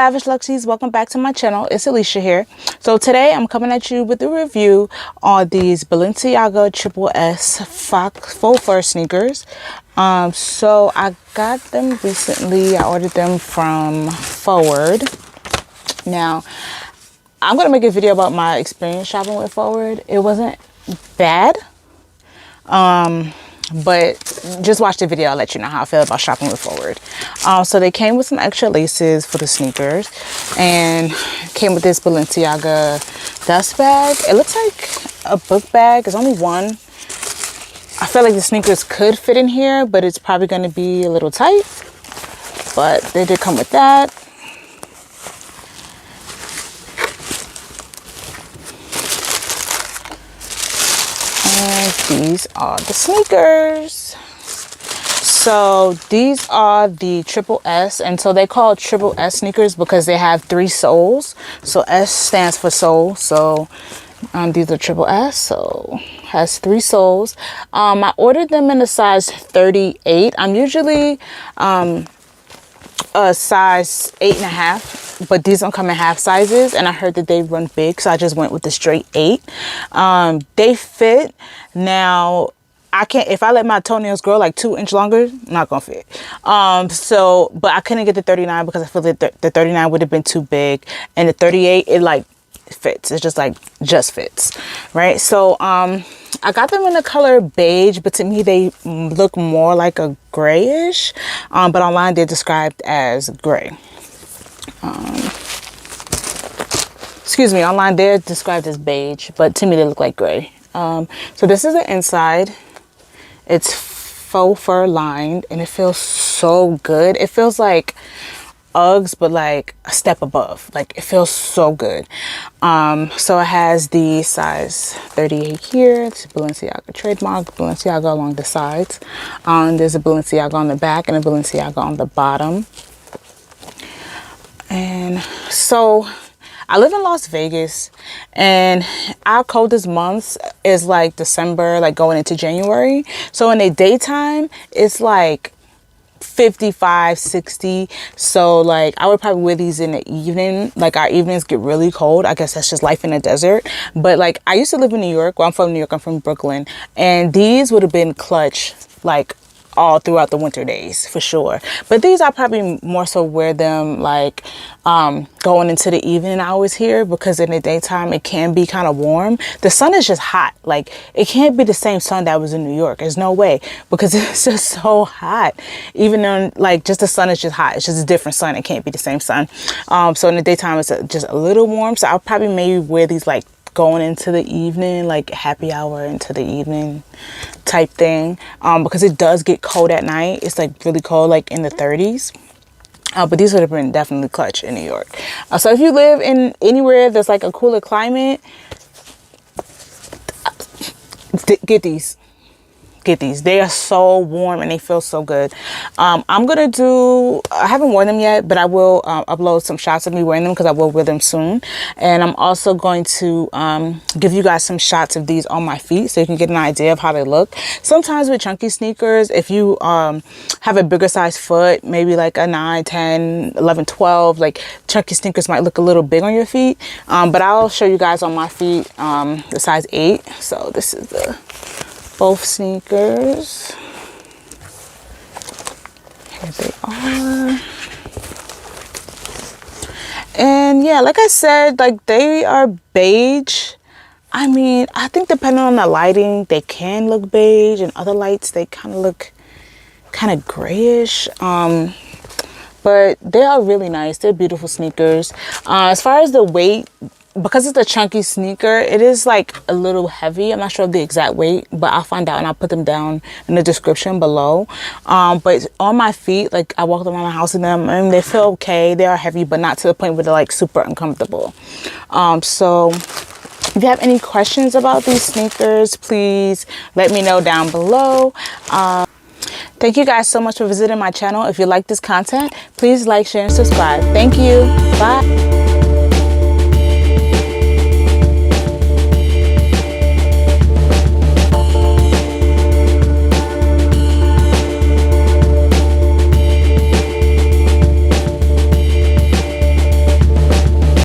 Lavish Luxies, welcome back to my channel. It's Alicia here. So today I'm coming at you with a review on these Balenciaga Triple S Faux Fur sneakers. So I got them recently. I ordered them from Forward. Now I'm gonna make a video about my experience shopping with Forward. It wasn't bad, but just watch the video. I'll let you know how I feel about shopping with Forward. So they came with some extra laces for the sneakers and came with this Balenciaga dust bag. It looks like a book bag. It's only one. I feel like the sneakers could fit in here, but it's probably going to be a little tight. But they did come with that. And these are the sneakers. So these are the Triple S, and so they call Triple S sneakers because they have 3 soles. So S stands for sole. So these are Triple S, so has 3 soles. I ordered them in a size 38. I'm usually a size 8.5, but these don't come in half sizes, and I heard that they run big, so I just went with the straight 8. They fit. Now I can't, if I let my toenails grow like 2 inches longer, not gonna fit. But I couldn't get the 39 because I feel that the 39 would have been too big, and the 38, it like fits. It's just fits, right? So I got them in the color beige, but to me they look more like a grayish, but online they're described as gray. Excuse me, online they're described as beige, but to me they look like gray. So this is the inside. It's faux fur lined, and it feels so good. It feels like Uggs, but like a step above. Like, it feels so good. So it has the size 38 here. It's a Balenciaga trademark, Balenciaga along the sides. There's a Balenciaga on the back and a Balenciaga on the bottom. And so I live in Las Vegas, and our coldest months is like December, like going into January. So in the daytime, it's like 55, 60. So like I would probably wear these in the evening. Like our evenings get really cold. I guess that's just life in the desert. But like I used to live in New York. Well, I'm from New York. I'm from Brooklyn. And these would have been clutch like all throughout the winter days for sure. But these I probably more so wear them like going into the evening hours here, because in the daytime it can be kind of warm. The sun is just hot. Like, it can't be the same sun that was in New York. There's no way, because it's just so hot. Even though like just the sun is just hot, it's just a different sun. It can't be the same sun. So in the daytime it's just a little warm. So I'll probably maybe wear these like going into the evening, like happy hour into the evening type thing, because it does get cold at night. It's like really cold, like in the 30s. But these would have been definitely clutch in New York. So if you live in anywhere that's like a cooler climate, get these. They are so warm and they feel so good. I haven't worn them yet, but I will upload some shots of me wearing them, because I will wear them soon. And I'm also going to give you guys some shots of these on my feet, so you can get an idea of how they look. Sometimes with chunky sneakers, if you have a bigger size foot, maybe like a 9, 10, 11, 12, like chunky sneakers might look a little big on your feet. But I'll show you guys on my feet the size 8. So this is both sneakers. Here they are. And yeah, like I said, like they are beige. I mean, I think depending on the lighting, they can look beige, and other lights they kind of look kind of grayish. But they are really nice. They're beautiful sneakers. As far as the weight, because it's a chunky sneaker, it is like a little heavy. I'm not sure of the exact weight, but I'll find out and I'll put them down in the description below. But on my feet, like I walked around the house in them and they feel okay. They are heavy, but not to the point where they're like super uncomfortable. So if you have any questions about these sneakers, please let me know down below. Thank you guys so much for visiting my channel. If you like this content, please like, share, and subscribe. Thank you. Bye.